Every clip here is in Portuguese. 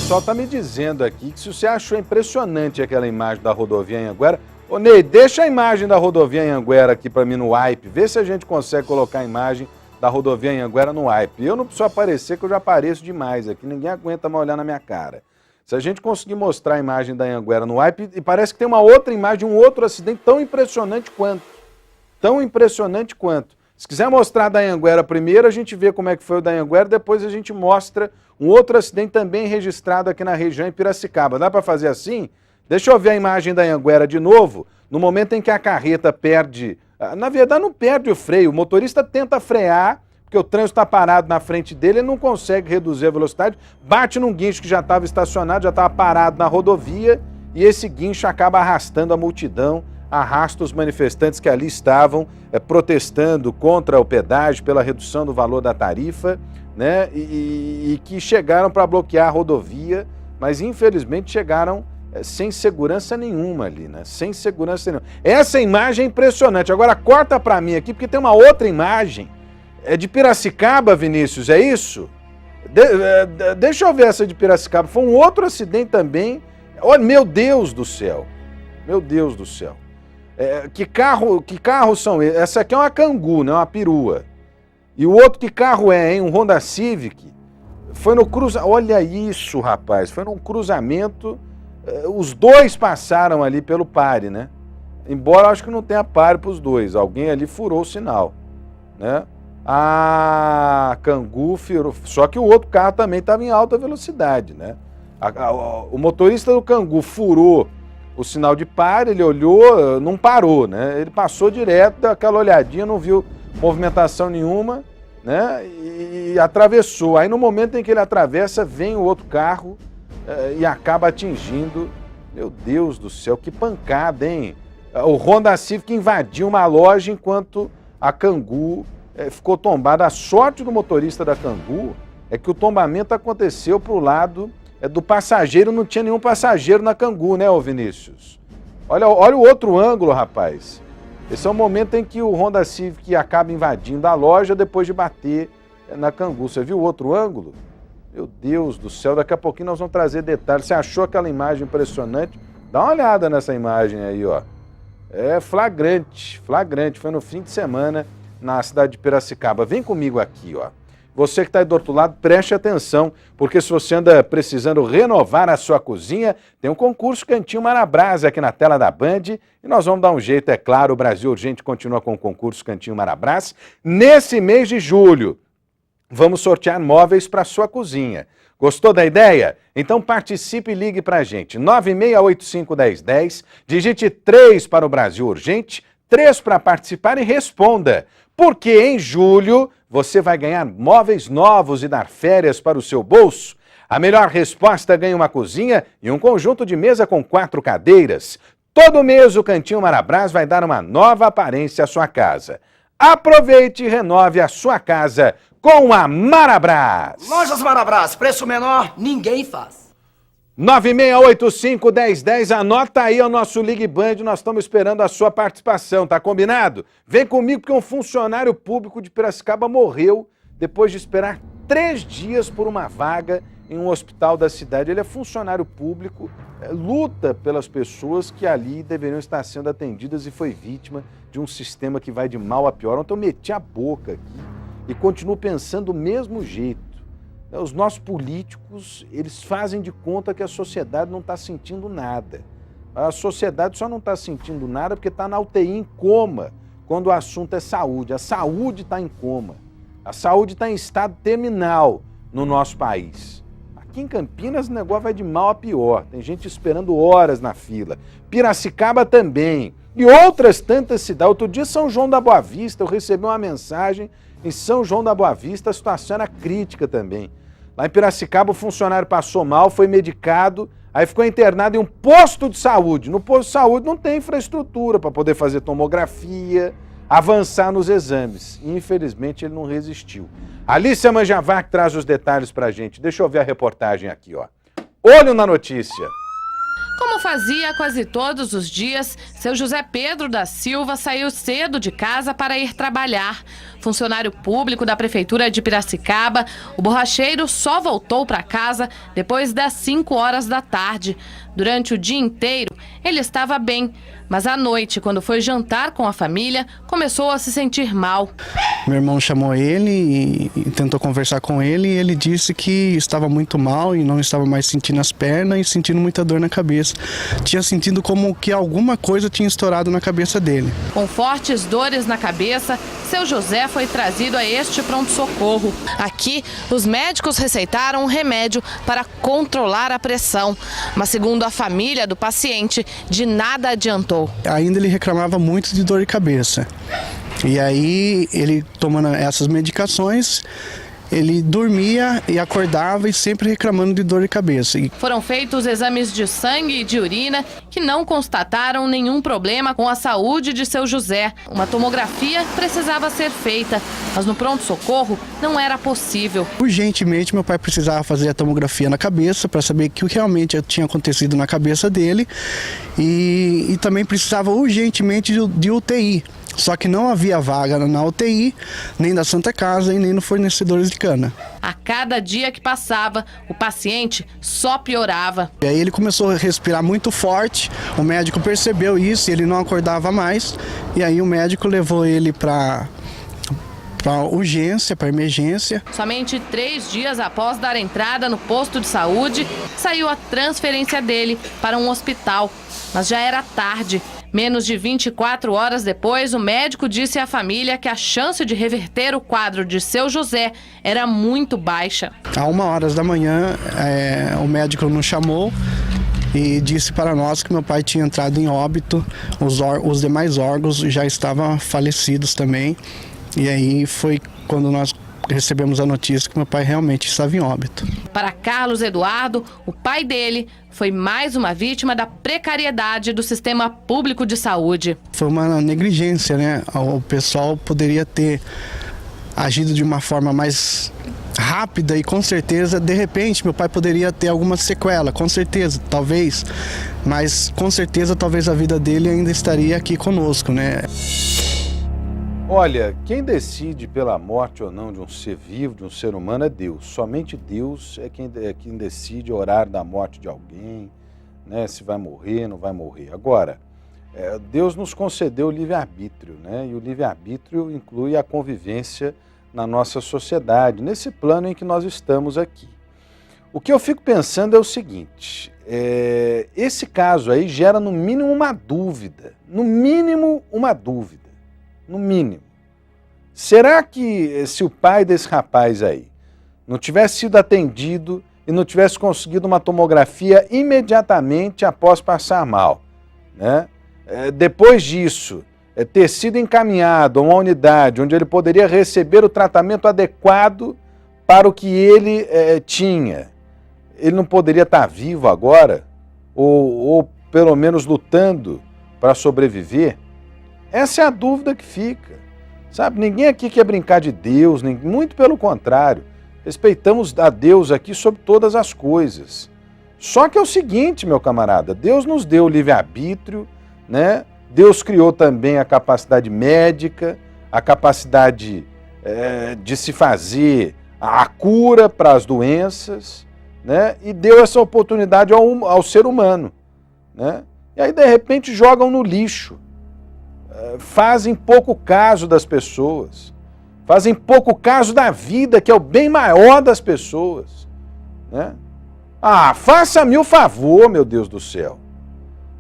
pessoal tá me dizendo aqui que se você achou impressionante aquela imagem da rodovia Anhanguera... Ô Ney, deixa a imagem da rodovia Anhanguera aqui pra mim no wipe, vê se a gente consegue colocar a imagem da rodovia Anhanguera no wipe. Eu não preciso aparecer, que eu já apareço demais aqui, ninguém aguenta mais olhar na minha cara. Se a gente conseguir mostrar a imagem da Anhanguera no wipe, e parece que tem uma outra imagem de um outro acidente tão impressionante quanto. Tão impressionante quanto. Se quiser mostrar da Anhanguera primeiro, a gente vê como é que foi o da Anhanguera, depois a gente mostra um outro acidente também registrado aqui na região em Piracicaba. Dá para fazer assim? Deixa eu ver a imagem da Anhanguera de novo, no momento em que a carreta perde... Na verdade, não perde o freio, o motorista tenta frear, porque o trânsito está parado na frente dele, ele não consegue reduzir a velocidade, bate num guincho que já estava estacionado, já estava parado na rodovia, e esse guincho acaba arrastando a multidão, arrasta os manifestantes que ali estavam protestando contra o pedágio, pela redução do valor da tarifa, né, e que chegaram para bloquear a rodovia, mas infelizmente chegaram sem segurança nenhuma ali, né? Sem segurança nenhuma. Essa imagem é impressionante. Agora corta para mim aqui, porque tem uma outra imagem. É de Piracicaba, Vinícius, é isso? Deixa eu ver essa de Piracicaba. Foi um outro acidente também. Olha, meu Deus do céu. Meu Deus do céu. Que carros são esses? Essa aqui é uma Kangoo, né? Uma perua. E o outro, que carro é, hein? Um Honda Civic. Foi no cruzamento. Olha isso, rapaz. Foi num cruzamento. Os dois passaram ali pelo pare, né? Embora eu acho que não tenha pare para os dois. Alguém ali furou o sinal, né? A Kangoo furou. Só que o outro carro também estava em alta velocidade, né? O motorista do Kangoo furou o sinal de pare, ele olhou, não parou, né? Ele passou direto, deu aquela olhadinha, não viu movimentação nenhuma, né? E atravessou. Aí no momento em que ele atravessa, vem o outro carro e acaba atingindo. Meu Deus do céu, que pancada, hein? O Honda Civic invadiu uma loja enquanto a Kangoo ficou tombada. A sorte do motorista da Kangoo é que o tombamento aconteceu para o lado do passageiro, não tinha nenhum passageiro na Kangoo, né, ô Vinícius? Olha o outro ângulo, rapaz. Esse é o momento em que o Honda Civic acaba invadindo a loja depois de bater na Kangoo. Você viu o outro ângulo? Meu Deus do céu, daqui a pouquinho nós vamos trazer detalhes. Você achou aquela imagem impressionante? Dá uma olhada nessa imagem aí, ó. É flagrante, flagrante. Foi no fim de semana na cidade de Piracicaba. Vem comigo aqui, ó. Você que está aí do outro lado, preste atenção, porque se você anda precisando renovar a sua cozinha, tem um concurso Cantinho Marabras aqui na tela da Band, e nós vamos dar um jeito, é claro. O Brasil Urgente continua com o concurso Cantinho Marabras. Nesse mês de julho, vamos sortear móveis para sua cozinha. Gostou da ideia? Então participe e ligue para a gente. 96851010, digite 3 para o Brasil Urgente, 3 para participar e responda. Porque em julho você vai ganhar móveis novos e dar férias para o seu bolso? A melhor resposta ganha uma cozinha e um conjunto de mesa com 4 cadeiras. Todo mês o Cantinho Marabras vai dar uma nova aparência à sua casa. Aproveite e renove a sua casa com a Marabras. Lojas Marabras, preço menor, ninguém faz. 96851010, anota aí o nosso Ligue Band, nós estamos esperando a sua participação, tá combinado? Vem comigo porque um funcionário público de Piracicaba morreu depois de esperar 3 dias por uma vaga em um hospital da cidade. Ele é funcionário público, luta pelas pessoas que ali deveriam estar sendo atendidas e foi vítima de um sistema que vai de mal a pior. Ontem eu meti a boca aqui e continuo pensando do mesmo jeito. Os nossos políticos, eles fazem de conta que a sociedade não está sentindo nada. A sociedade só não está sentindo nada porque está na UTI em coma, quando o assunto é saúde. A saúde está em coma. A saúde está em estado terminal no nosso país. Aqui em Campinas o negócio vai de mal a pior. Tem gente esperando horas na fila. Piracicaba também. E outras tantas cidades. Outro dia, São João da Boa Vista, eu recebi uma mensagem. Em São João da Boa Vista a situação era crítica também. Lá em Piracicaba o funcionário passou mal, foi medicado, aí ficou internado em um posto de saúde. No posto de saúde não tem infraestrutura para poder fazer tomografia, avançar nos exames. E, infelizmente ele não resistiu. Alicia Manjavac traz os detalhes para a gente. Deixa eu ver a reportagem aqui, ó. Olho na notícia. Como Como fazia quase todos os dias, seu José Pedro da Silva saiu cedo de casa para ir trabalhar. Funcionário público da Prefeitura de Piracicaba, o borracheiro só voltou para casa depois das 5 horas da tarde. Durante o dia inteiro, ele estava bem, mas à noite, quando foi jantar com a família, começou a se sentir mal. Meu irmão chamou ele e tentou conversar com ele e ele disse que estava muito mal e não estava mais sentindo as pernas e sentindo muita dor na cabeça. Tinha sentido como que alguma coisa tinha estourado na cabeça dele. Com fortes dores na cabeça, seu José foi trazido a este pronto-socorro. Aqui, os médicos receitaram um remédio para controlar a pressão, mas segundo a família do paciente, de nada adiantou. Ainda ele reclamava muito de dor de cabeça. E aí, ele tomando essas medicações, ele dormia e acordava e sempre reclamando de dor de cabeça. Foram feitos exames de sangue e de urina que não constataram nenhum problema com a saúde de seu José. Uma tomografia precisava ser feita, mas no pronto-socorro não era possível. Urgentemente, meu pai precisava fazer a tomografia na cabeça para saber o que realmente tinha acontecido na cabeça dele e também precisava urgentemente de UTI. Só que não havia vaga na UTI, nem da Santa Casa e nem no fornecedores de cana. A cada dia que passava, o paciente só piorava. E aí ele começou a respirar muito forte, o médico percebeu isso, ele não acordava mais. E aí o médico levou ele para urgência, para emergência. Somente 3 dias após dar entrada no posto de saúde, saiu a transferência dele para um hospital. Mas já era tarde. Menos de 24 horas depois, o médico disse à família que a chance de reverter o quadro de seu José era muito baixa. À 1h da manhã, o médico nos chamou e disse para nós que meu pai tinha entrado em óbito, os demais órgãos já estavam falecidos também. E aí foi quando nós recebemos a notícia que meu pai realmente estava em óbito. Para Carlos Eduardo, o pai dele foi mais uma vítima da precariedade do sistema público de saúde. Foi uma negligência, né? O pessoal poderia ter agido de uma forma mais rápida e com certeza, de repente, meu pai poderia ter alguma sequela, com certeza, talvez. Mas com certeza, talvez a vida dele ainda estaria aqui conosco, né? Olha, quem decide pela morte ou não de um ser vivo, de um ser humano, é Deus. Somente Deus é quem decide o horário da morte de alguém, né? Se vai morrer, não vai morrer. Agora, Deus nos concedeu o livre-arbítrio, né? E o livre-arbítrio inclui a convivência na nossa sociedade, nesse plano em que nós estamos aqui. O que eu fico pensando é o seguinte, esse caso aí gera no mínimo uma dúvida, no mínimo uma dúvida. No mínimo. Será que se o pai desse rapaz aí não tivesse sido atendido e não tivesse conseguido uma tomografia imediatamente após passar mal, né? Depois disso, ter sido encaminhado a uma unidade onde ele poderia receber o tratamento adequado para o que ele tinha, ele não poderia estar vivo agora? Ou pelo menos lutando para sobreviver? Essa é a dúvida que fica, sabe? Ninguém aqui quer brincar de Deus, muito pelo contrário. Respeitamos a Deus aqui sobre todas as coisas. Só que é o seguinte, meu camarada, Deus nos deu o livre-arbítrio, né? Deus criou também a capacidade médica, a capacidade de se fazer a cura para as doenças, né? E deu essa oportunidade ao ser humano, né? E aí, de repente, jogam no lixo. Fazem pouco caso das pessoas, fazem pouco caso da vida, que é o bem maior das pessoas, né? Ah, faça-me o favor, meu Deus do céu.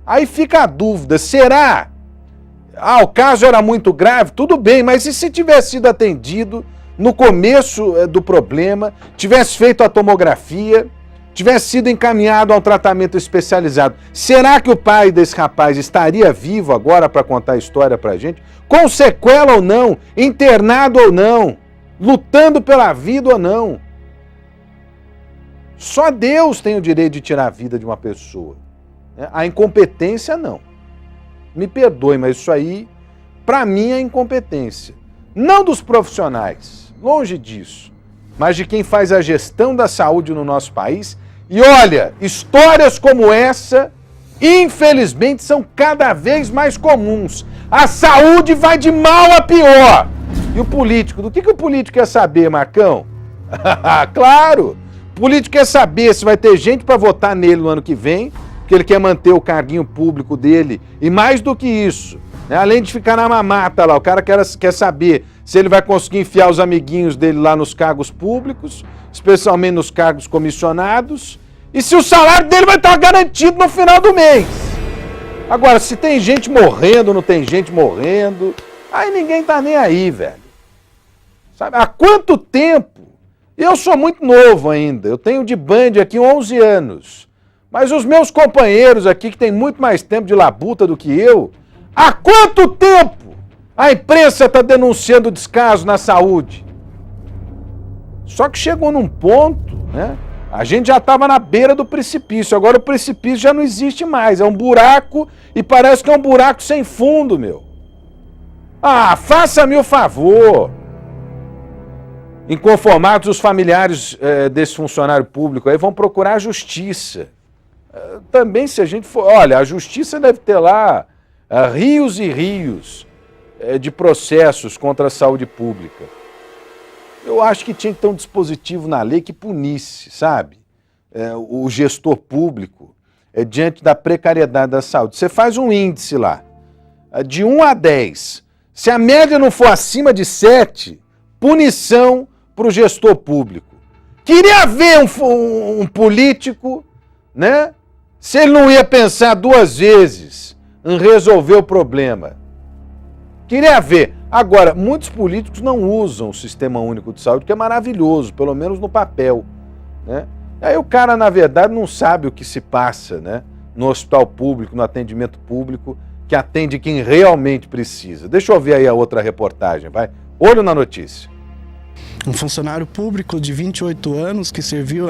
Aí fica a dúvida, será? O caso era muito grave, tudo bem, mas e se tivesse sido atendido no começo do problema, tivesse feito a tomografia, tivesse sido encaminhado a um tratamento especializado, será que o pai desse rapaz estaria vivo agora para contar a história para a gente? Com sequela ou não, internado ou não, lutando pela vida ou não? Só Deus tem o direito de tirar a vida de uma pessoa. A incompetência, não. Me perdoe, mas isso aí, para mim, é incompetência. Não dos profissionais, longe disso, mas de quem faz a gestão da saúde no nosso país. E olha, histórias como essa infelizmente, são cada vez mais comuns. A saúde vai de mal a pior. E o político? Do que o político quer saber, Marcão? Claro! O político quer saber se vai ter gente para votar nele no ano que vem, porque ele quer manter o carguinho público dele. E mais do que isso, né, além de ficar na mamata lá, o cara quer saber se ele vai conseguir enfiar os amiguinhos dele lá nos cargos públicos, especialmente nos cargos comissionados, e se o salário dele vai estar garantido no final do mês. Agora, se tem gente morrendo, não tem gente morrendo, aí ninguém tá nem aí, velho. Sabe? Há quanto tempo? Eu sou muito novo ainda, eu tenho de Band aqui 11 anos, mas os meus companheiros aqui, que têm muito mais tempo de labuta do que eu, há quanto tempo a imprensa está denunciando descaso na saúde? Só que chegou num ponto, né? A gente já estava na beira do precipício, agora o precipício já não existe mais, é um buraco e parece que é um buraco sem fundo, meu. Ah, faça-me o favor. Inconformados, os familiares desse funcionário público aí vão procurar a justiça. Também, se a gente for... Olha, a justiça deve ter lá rios e rios de processos contra a saúde pública. Eu acho que tinha que ter um dispositivo na lei que punisse, sabe? O gestor público diante da precariedade da saúde. Você faz um índice lá, de 1 a 10. Se a média não for acima de 7, punição para o gestor público. Queria ver um político, né? Se ele não ia pensar 2 vezes em resolver o problema. Queria ver. Agora, muitos políticos não usam o Sistema Único de Saúde, que é maravilhoso, pelo menos no papel, né? Aí o cara, na verdade, não sabe o que se passa, né? No hospital público, no atendimento público, que atende quem realmente precisa. Deixa eu ver aí a outra reportagem, vai. Olho na notícia. Um funcionário público de 28 anos que serviu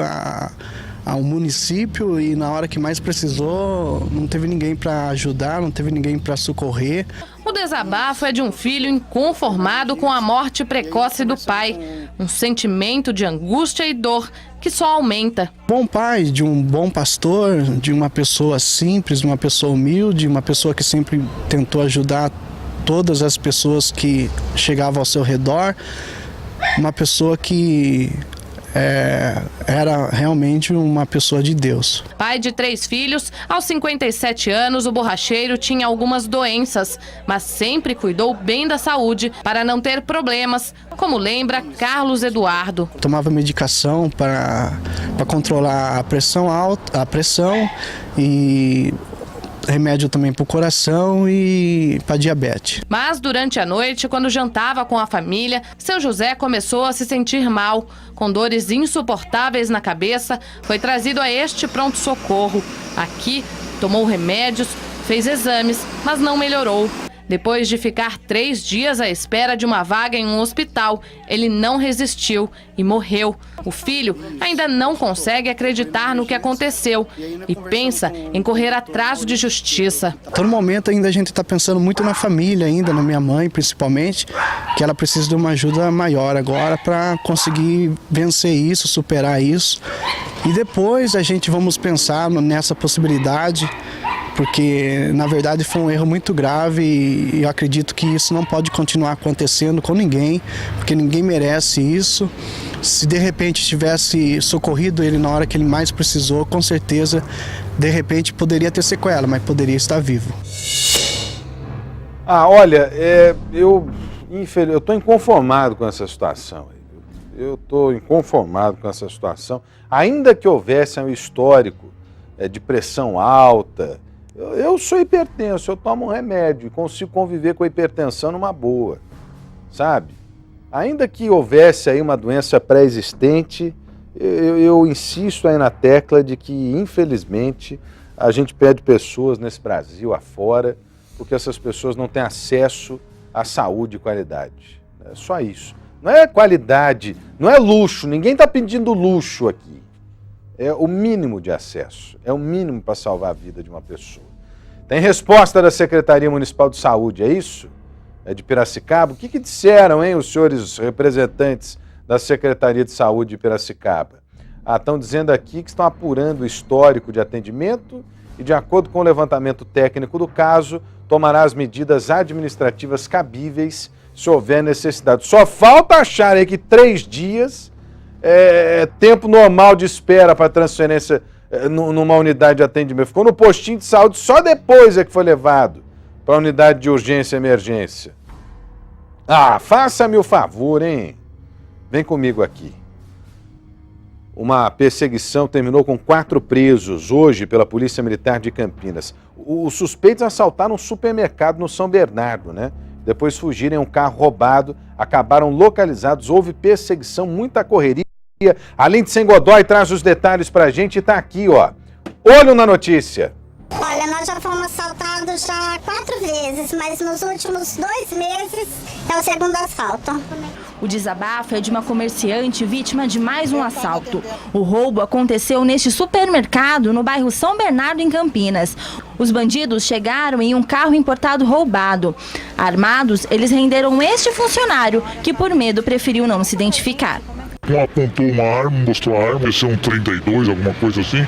ao município e na hora que mais precisou não teve ninguém para ajudar, não teve ninguém para socorrer. O desabafo é de um filho inconformado com a morte precoce do pai. Um sentimento de angústia e dor que só aumenta. Bom pai, de um bom pastor, de uma pessoa simples, de uma pessoa humilde, uma pessoa que sempre tentou ajudar todas as pessoas que chegavam ao seu redor. Uma pessoa que era realmente uma pessoa de Deus. Pai de 3 filhos, aos 57 anos, o borracheiro tinha algumas doenças, mas sempre cuidou bem da saúde para não ter problemas, como lembra Carlos Eduardo. Tomava medicação para controlar a pressão alta, e remédio também para o coração e para diabetes. Mas durante a noite, quando jantava com a família, seu José começou a se sentir mal. Com dores insuportáveis na cabeça, foi trazido a este pronto-socorro. Aqui, tomou remédios, fez exames, mas não melhorou. Depois de ficar 3 dias à espera de uma vaga em um hospital, ele não resistiu e morreu. O filho ainda não consegue acreditar no que aconteceu e pensa em correr atrás de justiça. A todo momento ainda a gente está pensando muito na família ainda, na minha mãe principalmente, que ela precisa de uma ajuda maior agora para conseguir vencer isso, superar isso. E depois a gente vamos pensar nessa possibilidade, porque na verdade foi um erro muito grave e eu acredito que isso não pode continuar acontecendo com ninguém, porque ninguém merece isso. Se de repente tivesse socorrido ele na hora que ele mais precisou, com certeza, de repente poderia ter sequela, mas poderia estar vivo. Olha, eu estou inconformado com essa situação. Eu estou inconformado com essa situação. Ainda que houvesse um histórico de pressão alta, eu sou hipertenso, eu tomo um remédio e consigo conviver com a hipertensão numa boa, sabe? Ainda que houvesse aí uma doença pré-existente, eu insisto aí na tecla de que, infelizmente, a gente perde pessoas nesse Brasil afora, porque essas pessoas não têm acesso à saúde e qualidade. É só isso. Não é qualidade, não é luxo, ninguém está pedindo luxo aqui. É o mínimo de acesso, é o mínimo para salvar a vida de uma pessoa. Tem resposta da Secretaria Municipal de Saúde, é isso? É de Piracicaba? O que disseram, hein, os senhores representantes da Secretaria de Saúde de Piracicaba? Estão dizendo aqui que estão apurando o histórico de atendimento e, de acordo com o levantamento técnico do caso, tomará as medidas administrativas cabíveis se houver necessidade. Só falta achar aí que 3 dias é tempo normal de espera para transferência numa unidade de atendimento. Ficou no postinho de saúde, só depois é que foi levado para a unidade de urgência e emergência. Ah, faça-me o favor, hein? Vem comigo aqui. Uma perseguição terminou com 4 presos hoje pela Polícia Militar de Campinas. Os suspeitos assaltaram um supermercado no São Bernardo, né? Depois fugiram em um carro roubado, acabaram localizados, houve perseguição, muita correria. Além de Sem Godoy, traz os detalhes pra gente e tá aqui, ó. Olho na notícia. Olha, nós já fomos assaltados já 4 vezes, mas nos últimos 2 meses é o segundo assalto. O desabafo é de uma comerciante vítima de mais um assalto. O roubo aconteceu neste supermercado no bairro São Bernardo, em Campinas. Os bandidos chegaram em um carro importado roubado. Armados, eles renderam este funcionário, que por medo preferiu não se identificar. Um apontou uma arma, mostrou a arma, esse é um 32, alguma coisa assim,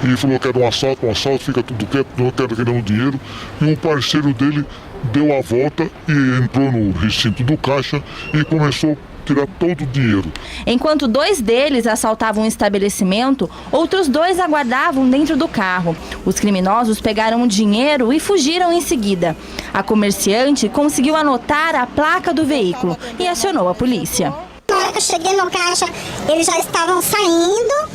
e falou que era um assalto, fica tudo quieto, não quero querendo dinheiro. E o parceiro dele deu a volta e entrou no recinto do caixa e começou a tirar todo o dinheiro. Enquanto 2 deles assaltavam o estabelecimento, outros 2 aguardavam dentro do carro. Os criminosos pegaram o dinheiro e fugiram em seguida. A comerciante conseguiu anotar a placa do veículo e acionou a polícia. Na hora que eu cheguei no caixa, eles já estavam saindo.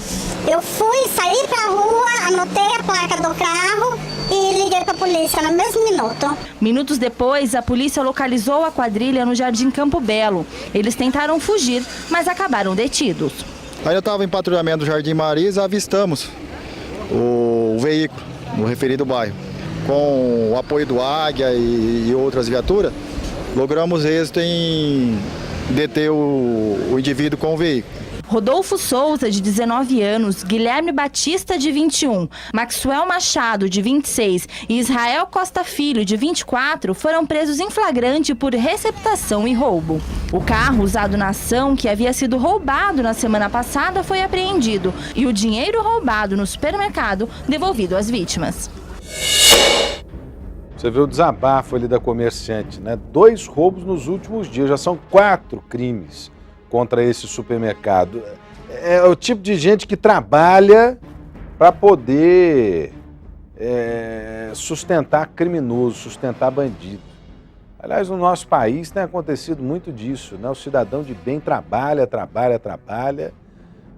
Eu saí pra rua, anotei a placa do carro e liguei pra polícia no mesmo minuto. Minutos depois, a polícia localizou a quadrilha no Jardim Campo Belo. Eles tentaram fugir, mas acabaram detidos. Aí eu estava em patrulhamento do Jardim Marisa, avistamos o veículo no referido bairro. Com o apoio do Águia e outras viaturas, logramos êxito em deter o indivíduo com o veículo. Rodolfo Souza, de 19 anos, Guilherme Batista, de 21, Maxwell Machado, de 26 e Israel Costa Filho, de 24, foram presos em flagrante por receptação e roubo. O carro usado na ação, que havia sido roubado na semana passada, foi apreendido e o dinheiro roubado no supermercado devolvido às vítimas. Você vê o desabafo ali da comerciante, né? 2 roubos nos últimos dias, já são 4 crimes contra esse supermercado. É o tipo de gente que trabalha para poder sustentar criminoso, sustentar bandido. Aliás, no nosso país tem acontecido muito disso, né? O cidadão de bem trabalha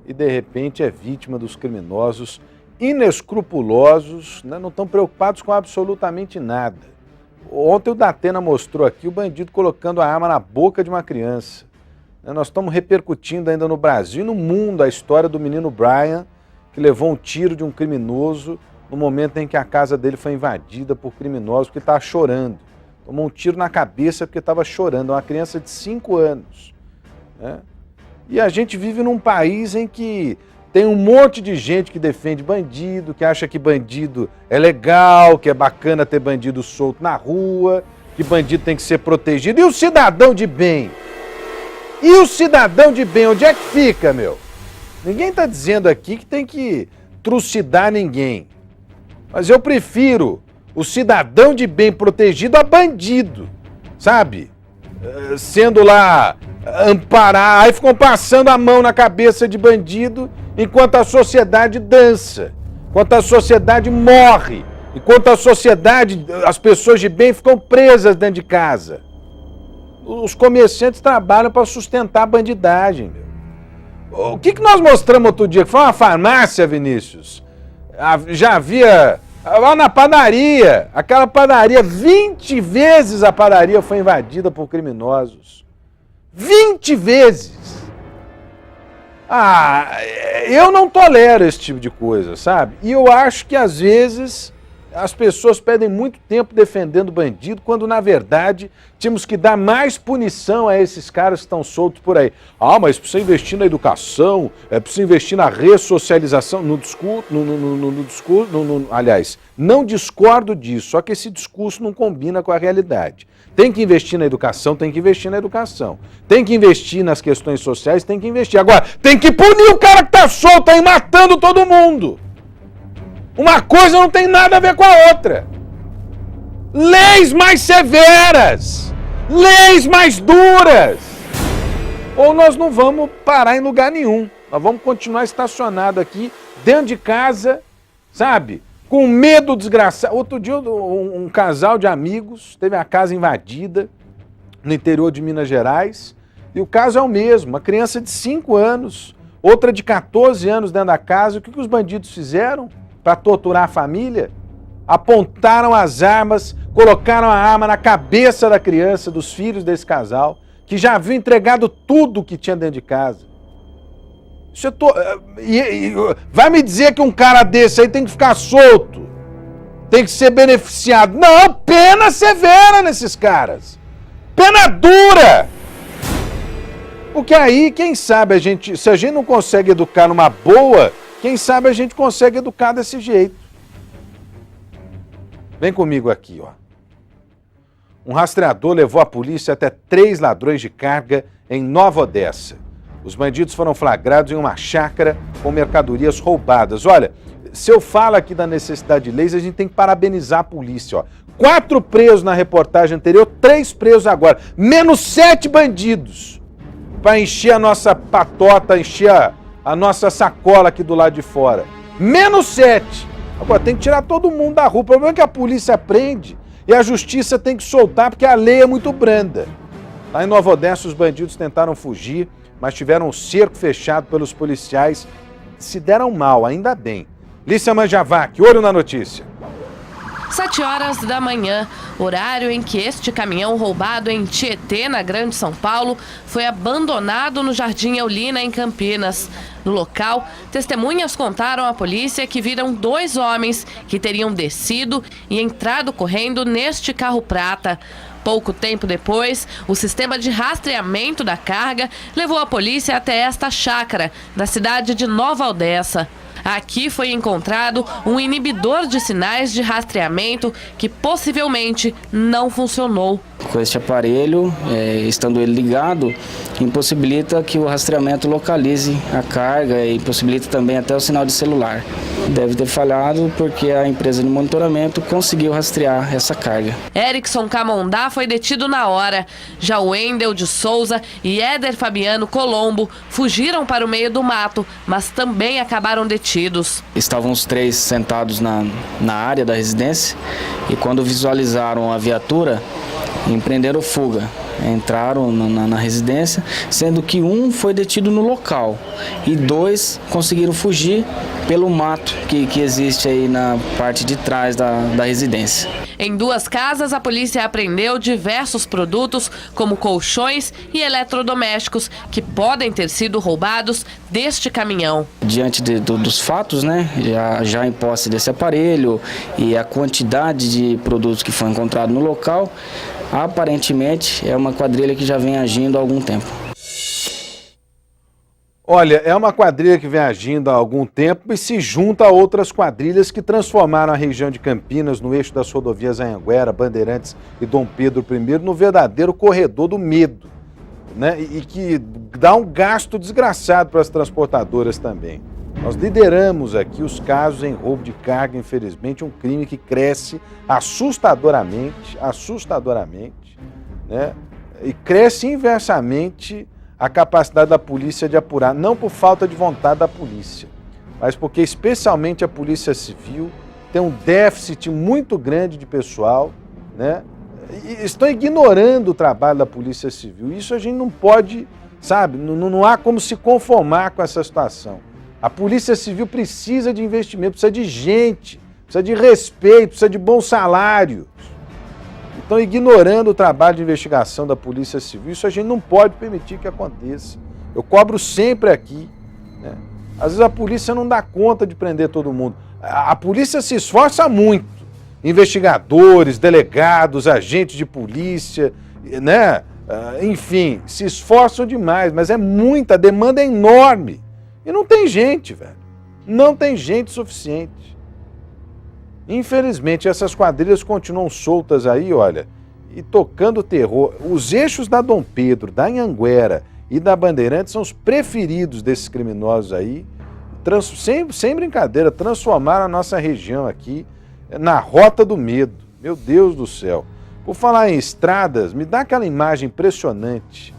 e de repente é vítima dos criminosos inescrupulosos, né? Não estão preocupados com absolutamente nada. Ontem o Datena mostrou aqui o bandido colocando a arma na boca de uma criança. Nós estamos repercutindo ainda no Brasil e no mundo a história do menino Brian, que levou um tiro de um criminoso no momento em que a casa dele foi invadida por criminosos porque estava chorando. Tomou um tiro na cabeça porque estava chorando, uma criança de 5 anos. Né? E a gente vive num país em que tem um monte de gente que defende bandido, que acha que bandido é legal, que é bacana ter bandido solto na rua, que bandido tem que ser protegido. E o cidadão de bem? E o cidadão de bem, onde é que fica, meu? Ninguém está dizendo aqui que tem que trucidar ninguém. Mas eu prefiro o cidadão de bem protegido a bandido, sabe? Sendo lá amparar, aí ficam passando a mão na cabeça de bandido enquanto a sociedade dança, enquanto a sociedade morre, enquanto a sociedade, as pessoas de bem ficam presas dentro de casa. Os comerciantes trabalham para sustentar a bandidagem. Meu. O que nós mostramos outro dia? Que foi uma farmácia, Vinícius. Já havia lá na padaria, aquela padaria, 20 vezes a padaria foi invadida por criminosos. 20 vezes! Eu não tolero esse tipo de coisa, sabe? E eu acho que às vezes as pessoas perdem muito tempo defendendo bandido, quando na verdade tínhamos que dar mais punição a esses caras que estão soltos por aí. Mas precisa investir na educação, precisa investir na ressocialização, aliás, não discordo disso, só que esse discurso não combina com a realidade. Tem que investir na educação, tem que investir na educação. Tem que investir nas questões sociais, tem que investir. Agora, tem que punir o cara que tá solto aí matando todo mundo. Uma coisa não tem nada a ver com a outra. Leis mais severas, leis mais duras. Ou nós não vamos parar em lugar nenhum. Nós vamos continuar estacionado aqui, dentro de casa, sabe? Com medo desgraçado. Outro dia um casal de amigos teve a casa invadida no interior de Minas Gerais. E o caso é o mesmo, uma criança de 5 anos, outra de 14 anos dentro da casa. O que os bandidos fizeram para torturar a família? Apontaram as armas, colocaram a arma na cabeça da criança, dos filhos desse casal, que já haviam entregado tudo que tinha dentro de casa. Vai me dizer que um cara desse aí tem que ficar solto, tem que ser beneficiado. Não, pena severa nesses caras. Pena dura. Porque aí, quem sabe, se a gente não consegue educar numa boa, quem sabe a gente consegue educar desse jeito. Vem comigo aqui, ó. Um rastreador levou a polícia até 3 ladrões de carga em Nova Odessa. Os bandidos foram flagrados em uma chácara com mercadorias roubadas. Olha, se eu falo aqui da necessidade de leis, a gente tem que parabenizar a polícia, ó. 4 presos na reportagem anterior, 3 presos agora. Menos 7 bandidos para encher a nossa patota, encher a nossa sacola aqui do lado de fora. Menos 7. Agora, tem que tirar todo mundo da rua. O problema é que a polícia prende e a justiça tem que soltar porque a lei é muito branda. Lá em Nova Odessa, os bandidos tentaram fugir, mas tiveram um cerco fechado pelos policiais. Se deram mal, ainda bem. Lícia Manjavac, olho na notícia. 7 horas da manhã, horário em que este caminhão roubado em Tietê, na Grande São Paulo, foi abandonado no Jardim Eulina, em Campinas. No local, testemunhas contaram à polícia que viram 2 homens que teriam descido e entrado correndo neste carro prata. Pouco tempo depois, o sistema de rastreamento da carga levou a polícia até esta chácara, na cidade de Nova Odessa. Aqui foi encontrado um inibidor de sinais de rastreamento que possivelmente não funcionou. Com este aparelho, estando ele ligado, impossibilita que o rastreamento localize a carga e impossibilita também até o sinal de celular. Deve ter falhado porque a empresa de monitoramento conseguiu rastrear essa carga. Erickson Camondá foi detido na hora. Já Wendel de Souza e Éder Fabiano Colombo fugiram para o meio do mato, mas também acabaram detidos. Estavam os 3 sentados na área da residência e quando visualizaram a viatura, empreenderam fuga. Entraram na residência, sendo que um foi detido no local e 2 conseguiram fugir pelo mato que existe aí na parte de trás da residência. Em 2 casas, a polícia apreendeu diversos produtos, como colchões e eletrodomésticos, que podem ter sido roubados deste caminhão. Diante dos fatos, né, já em posse desse aparelho e a quantidade de produtos que foi encontrado no local, aparentemente é uma quadrilha que já vem agindo há algum tempo. Olha, é uma quadrilha que vem agindo há algum tempo e se junta a outras quadrilhas que transformaram a região de Campinas, no eixo das rodovias Anhanguera, Bandeirantes e Dom Pedro I, no verdadeiro corredor do medo, né? E que dá um gasto desgraçado para as transportadoras também. Nós lideramos aqui os casos em roubo de carga, infelizmente, um crime que cresce assustadoramente, né? E cresce inversamente a capacidade da polícia de apurar, não por falta de vontade da polícia, mas porque especialmente a Polícia Civil tem um déficit muito grande de pessoal, né? E estão ignorando o trabalho da Polícia Civil. Isso a gente não pode, sabe, não há como se conformar com essa situação. A Polícia Civil precisa de investimento, precisa de gente, precisa de respeito, precisa de bons salários. Estão ignorando o trabalho de investigação da Polícia Civil. Isso a gente não pode permitir que aconteça. Eu cobro sempre aqui, né? Às vezes a polícia não dá conta de prender todo mundo. A polícia se esforça muito. Investigadores, delegados, agentes de polícia, né? Enfim, se esforçam demais, mas é muita, a demanda é enorme. E não tem gente, velho. Não tem gente suficiente. Infelizmente, essas quadrilhas continuam soltas aí, olha, e tocando terror. Os eixos da Dom Pedro, da Anhanguera e da Bandeirantes são os preferidos desses criminosos aí. sem brincadeira, transformaram a nossa região aqui na rota do medo. Meu Deus do céu. Por falar em estradas, me dá aquela imagem impressionante.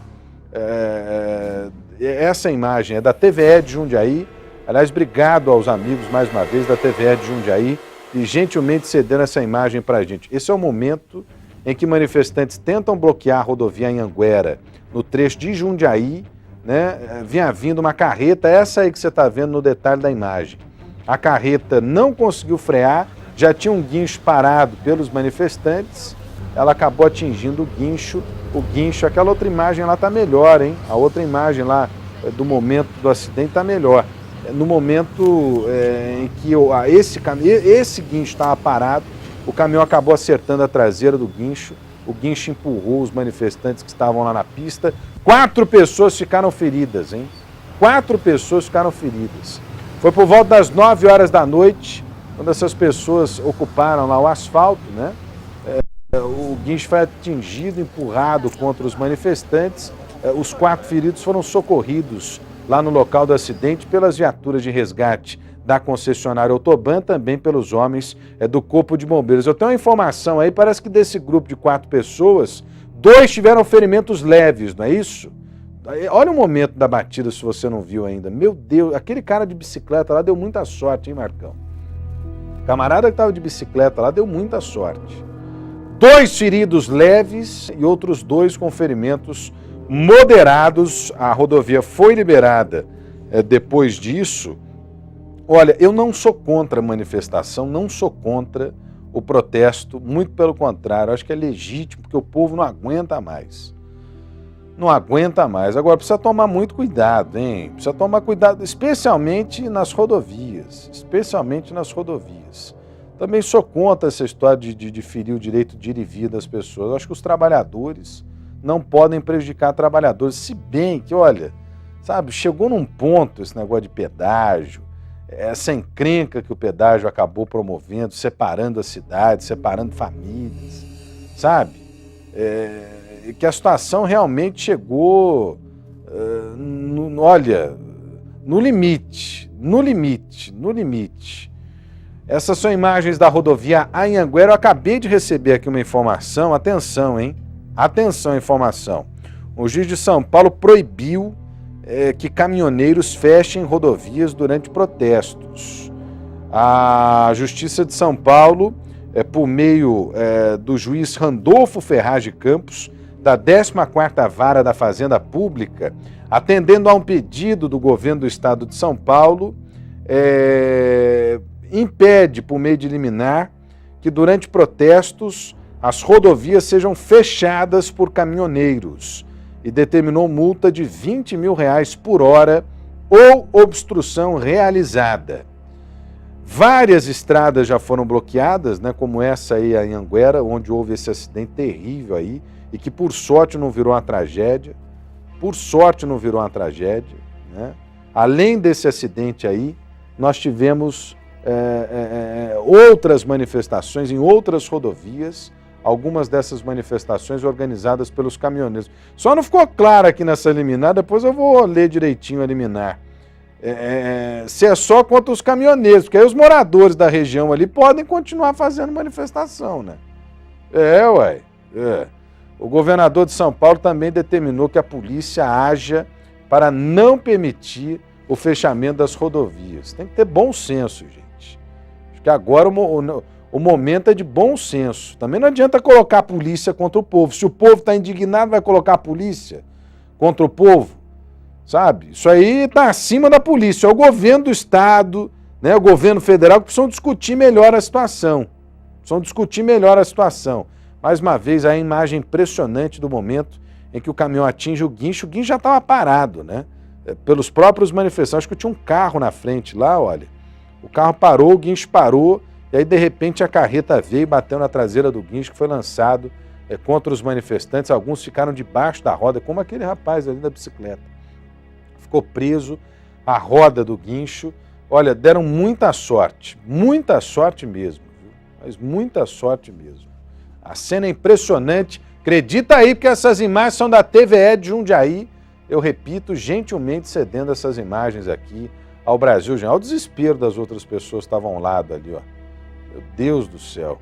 Essa imagem é da TVE de Jundiaí. Aliás, obrigado aos amigos, mais uma vez, da TVE de Jundiaí, e gentilmente cederam essa imagem para a gente. Esse é o momento em que manifestantes tentam bloquear a rodovia Anhanguera, no trecho de Jundiaí, né? Vinha vindo uma carreta, essa aí que você está vendo no detalhe da imagem. A carreta não conseguiu frear, já tinha um guincho parado pelos manifestantes, ela acabou atingindo o guincho, aquela outra imagem lá está melhor, hein? A outra imagem lá do momento do acidente está melhor. No momento em que esse guincho estava parado, o caminhão acabou acertando a traseira do guincho, o guincho empurrou os manifestantes que estavam lá na pista. 4 pessoas ficaram feridas, hein? 4 pessoas ficaram feridas. Foi por volta das 9 horas da noite, quando essas pessoas ocuparam lá o asfalto, né? O guincho foi atingido, empurrado contra os manifestantes. Os 4 feridos foram socorridos lá no local do acidente pelas viaturas de resgate da concessionária Autoban, também pelos homens do Corpo de Bombeiros. Eu tenho uma informação aí, parece que desse grupo de 4 pessoas, 2 tiveram ferimentos leves, não é isso? Olha o momento da batida, se você não viu ainda. Meu Deus, aquele cara de bicicleta lá deu muita sorte, hein, Marcão? O camarada que estava de bicicleta lá deu muita sorte. 2 feridos leves e outros 2 com ferimentos moderados. A rodovia foi liberada depois disso. Olha, eu não sou contra a manifestação, não sou contra o protesto, muito pelo contrário, acho que é legítimo, porque o povo não aguenta mais. Não aguenta mais. Agora, precisa tomar muito cuidado, hein? Precisa tomar cuidado, especialmente nas rodovias. Também sou contra essa história de ferir o direito de ir e vir das pessoas. Eu acho que os trabalhadores não podem prejudicar trabalhadores, se bem que, olha, sabe, chegou num ponto esse negócio de pedágio, essa encrenca que o pedágio acabou promovendo, separando a cidade, separando famílias, sabe? Que a situação realmente chegou, no limite. Essas são imagens da rodovia Anhanguera. Eu acabei de receber aqui uma informação, atenção, hein? Atenção, informação. O juiz de São Paulo proibiu que caminhoneiros fechem rodovias durante protestos. A Justiça de São Paulo, por meio do juiz Randolfo Ferraz de Campos, da 14ª Vara da Fazenda Pública, atendendo a um pedido do governo do estado de São Paulo, impede, por meio de liminar, que durante protestos as rodovias sejam fechadas por caminhoneiros e determinou multa de R$20 mil por hora ou obstrução realizada. Várias estradas já foram bloqueadas, né, como essa aí, a Anhanguera, onde houve esse acidente terrível aí, e que por sorte não virou uma tragédia. Né? Além desse acidente aí, nós tivemos outras manifestações em outras rodovias, algumas dessas manifestações organizadas pelos caminhoneiros. Só não ficou claro aqui nessa liminar, depois eu vou ler direitinho a liminar. Se é só contra os caminhoneiros, porque aí os moradores da região ali podem continuar fazendo manifestação, né? O governador de São Paulo também determinou que a polícia haja para não permitir o fechamento das rodovias. Tem que ter bom senso, gente. Acho que agora o momento é de bom senso. Também não adianta colocar a polícia contra o povo. Se o povo está indignado, vai colocar a polícia contra o povo, sabe? Isso aí está acima da polícia. É o governo do estado, né, o governo federal, que precisam discutir melhor a situação. Mais uma vez, a imagem impressionante do momento em que o caminhão atinge o guincho já estava parado, né? Pelos próprios manifestantes. Acho que tinha um carro na frente lá, olha. O carro parou, o guincho parou, e aí, de repente, a carreta veio e bateu na traseira do guincho, que foi lançado contra os manifestantes. Alguns ficaram debaixo da roda, como aquele rapaz ali da bicicleta. Ficou preso a roda do guincho. Olha, deram muita sorte mesmo, viu? Mas muita sorte mesmo. A cena é impressionante. Acredita aí, porque essas imagens são da TVE de Jundiaí. Eu repito, gentilmente cedendo essas imagens aqui ao Brasil, gente. Olha o desespero das outras pessoas que estavam ao lado ali, ó. Meu Deus do céu.